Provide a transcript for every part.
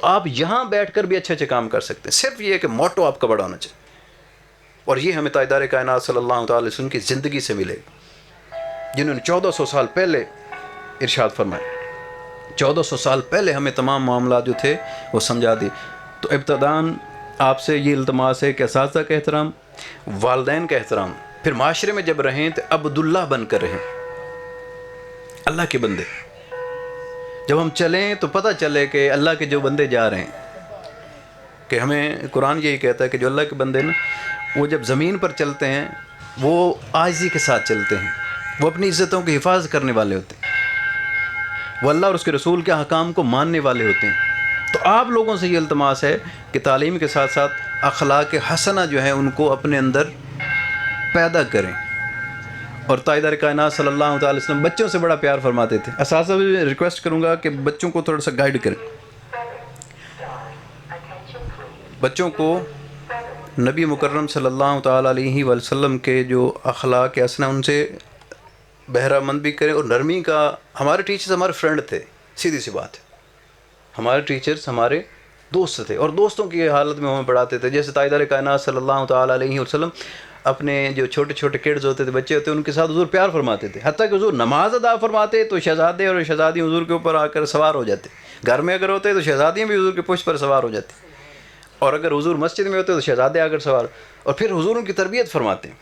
آپ یہاں بیٹھ کر بھی اچھے اچھے کام کر سکتے ہیں. صرف یہ ہے کہ موٹو آپ کا بڑا ہونا چاہیے. اور یہ ہمیں تاجدار کائنات صلی اللہ تعالی علیہ وسلم کی زندگی سے ملے گا، جنہوں نے 1400 سال پہلے ارشاد فرمایا. 1400 سال پہلے ہمیں تمام معاملات جو تھے وہ سمجھا دی. تو ابتداً آپ سے یہ التماس ہے کہ اساتذہ کا احترام، والدین کا احترام، پھر معاشرے میں جب رہیں تو عبداللہ بن کر رہیں، اللہ کے بندے. جب ہم چلیں تو پتہ چلے کہ اللہ کے جو بندے جا رہے ہیں، کہ ہمیں قرآن یہی کہتا ہے کہ جو اللہ کے بندے نا وہ جب زمین پر چلتے ہیں وہ عاجزی کے ساتھ چلتے ہیں، وہ اپنی عزتوں کی حفاظت کرنے والے ہوتے ہیں، وہ اللہ اور اس کے رسول کے احکام کو ماننے والے ہوتے ہیں. تو آپ لوگوں سے یہ التماس ہے کہ تعلیم کے ساتھ ساتھ اخلاق حسنہ جو ہیں ان کو اپنے اندر پیدا کریں. اور تاجدار کائنات صلی اللہ تعالی وسلم بچوں سے بڑا پیار فرماتے تھے. اساتذہ بھی ریکویسٹ کروں گا کہ بچوں کو تھوڑا سا گائیڈ کریں. بچوں کو نبی مکرم صلی اللہ تعالی علیہ وسلم کے جو اخلاق حسنہ ان سے بہرہ مند بھی کریں. اور نرمی کا، ہمارے ٹیچرز ہمارے فرینڈ تھے، سیدھی سی بات ہے. ہمارے ٹیچرز ہمارے دوست تھے اور دوستوں کی حالت میں ہمیں پڑھاتے تھے. جیسے تاجدار کائنات صلی اللہ تعالی علیہ وسلم اپنے جو چھوٹے چھوٹے کڈز ہوتے تھے، بچے ہوتے، ان کے ساتھ حضور پیار فرماتے تھے. حتیٰ کہ حضور نماز ادا فرماتے تو شہزادے اور شہزادیاں حضور کے اوپر آ کر سوار ہو جاتے. گھر میں اگر ہوتے تو شہزادیاں بھی حضور کے پشت پر سوار ہو جاتی، اور اگر حضور مسجد میں ہوتے تو شہزادے آ کر سوار. اور پھر حضور ان کی تربیت فرماتے ہیں.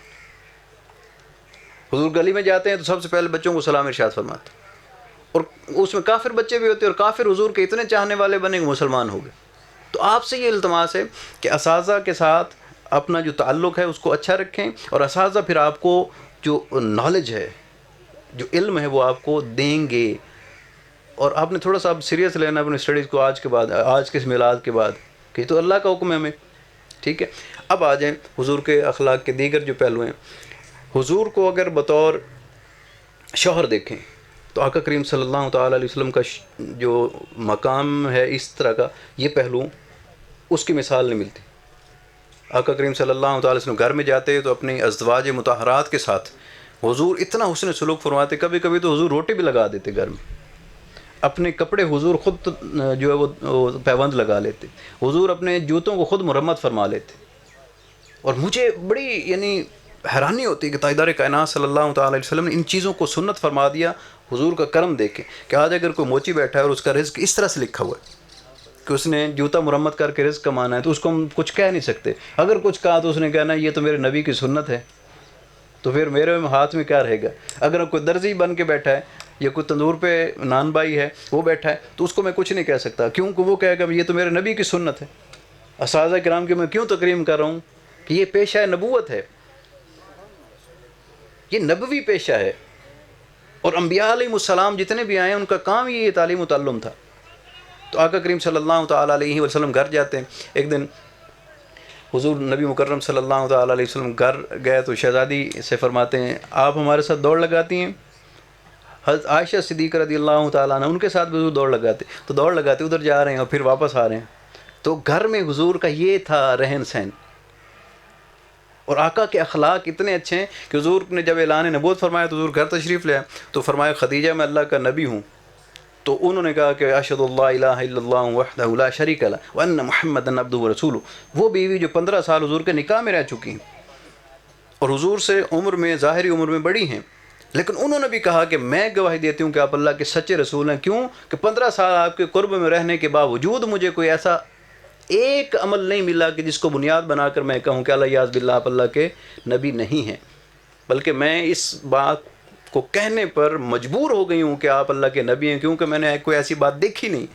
حضور گلی میں جاتے ہیں تو سب سے پہلے بچوں کو سلام ارشاد فرماتے ہیں. اور اس میں کافر بچے بھی ہوتے ہیں، اور کافر حضور کے اتنے چاہنے والے بنے کہ مسلمان ہو گئے. تو آپ سے یہ التماس ہے کہ اساتذہ کے ساتھ اپنا جو تعلق ہے اس کو اچھا رکھیں، اور اساتذہ پھر آپ کو جو نالج ہے، جو علم ہے وہ آپ کو دیں گے. اور آپ نے تھوڑا سا اب سیریس لینا اپنے اسٹڈیز کو آج کے بعد، آج کے اس میلاد کے بعد، کہ یہ تو اللہ کا حکم ہے ہمیں. ٹھیک ہے. اب آ جائیں حضور کے اخلاق کے دیگر جو پہلو ہیں. حضور کو اگر بطور شوہر دیکھیں تو آقا کریم صلی اللہ تعالی علیہ وسلم کا جو مقام ہے اس طرح کا، یہ پہلو اس کی مثال نہیں ملتی. آقا کریم صلی اللہ تعالی وسلم گھر میں جاتے تو اپنی ازواج مطہرات کے ساتھ حضور اتنا حسن سلوک فرماتے. کبھی کبھی تو حضور روٹی بھی لگا دیتے گھر میں. اپنے کپڑے حضور خود جو ہے وہ پیوند لگا لیتے. حضور اپنے جوتوں کو خود مرمت فرما لیتے. اور مجھے بڑی یعنی حیرانی ہوتی ہے کہ تاجدار کائنات صلی اللہ تعالی علیہ وسلم نے ان چیزوں کو سنت فرما دیا. حضور کا کرم دیکھیں کہ آج اگر کوئی موچی بیٹھا ہے اور اس کا رزق اس طرح سے لکھا ہوا ہے کہ اس نے جوتا مرمت کر کے رزق کمانا ہے، تو اس کو ہم کچھ کہہ نہیں سکتے. اگر کچھ کہا تو اس نے کہنا یہ تو میرے نبی کی سنت ہے، تو پھر میرے ہاتھ میں کیا رہے گا. اگر کوئی درزی بن کے بیٹھا ہے یا کوئی تندور پہ نان بائی ہے وہ بیٹھا ہے تو اس کو میں کچھ نہیں کہہ سکتا، کیونکہ وہ کہے گا یہ تو میرے نبی کی سنت ہے. اساتذہ کرام کی میں کیوں تکریم کر رہا ہوں کہ یہ پیشہ نبوت ہے، یہ نبوی پیشہ ہے. اور انبیاء علیہ السلام جتنے بھی آئے ہیں ان کا کام یہ تعلیم و تعلم تھا. تو آقا کریم صلی اللہ تعالی علیہ وسلم گھر جاتے ہیں. ایک دن حضور نبی مکرم صلی اللہ تعالی علیہ وسلم گھر گئے تو شہزادی سے فرماتے ہیں آپ ہمارے ساتھ دوڑ لگاتی ہیں. حضرت عائشہ صدیقہ رضی اللہ تعالیٰ عنہ ان کے ساتھ بھی حضور دوڑ لگاتے. تو دوڑ لگاتے ادھر جا رہے ہیں اور پھر واپس آ رہے ہیں. تو گھر میں حضور کا یہ تھا رہن سہن. اور آقا کے اخلاق اتنے اچھے ہیں کہ حضور نے جب اعلان نبوت فرمایا تو حضور گھر تشریف لے آئے. تو فرمایا خدیجہ میں اللہ کا نبی ہوں. تو انہوں نے کہا کہ اشہد اللہ الہ الا اللہ وحدہ لا شریک لہ وان محمدا عبدہ ورسولہ. وہ بیوی جو 15 سال حضور کے نکاح میں رہ چکی ہیں اور حضور سے عمر میں، ظاہری عمر میں بڑی ہیں، لیکن انہوں نے بھی کہا کہ میں گواہی دیتی ہوں کہ آپ اللہ کے سچے رسول ہیں. کیوں کہ 15 سال آپ کے قرب میں رہنے کے باوجود مجھے کوئی ایسا ایک عمل نہیں ملا کہ جس کو بنیاد بنا کر میں کہوں کہ اللہ یاذ باللہ آپ اللہ کے نبی نہیں ہیں، بلکہ میں اس بات کو کہنے پر مجبور ہو گئی ہوں کہ آپ اللہ کے نبی ہیں، کیونکہ میں نے کوئی ایسی بات دیکھی نہیں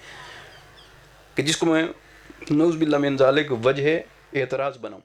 کہ جس کو میں نعوذ باللہ من ذالک وجہ اعتراض بناؤں.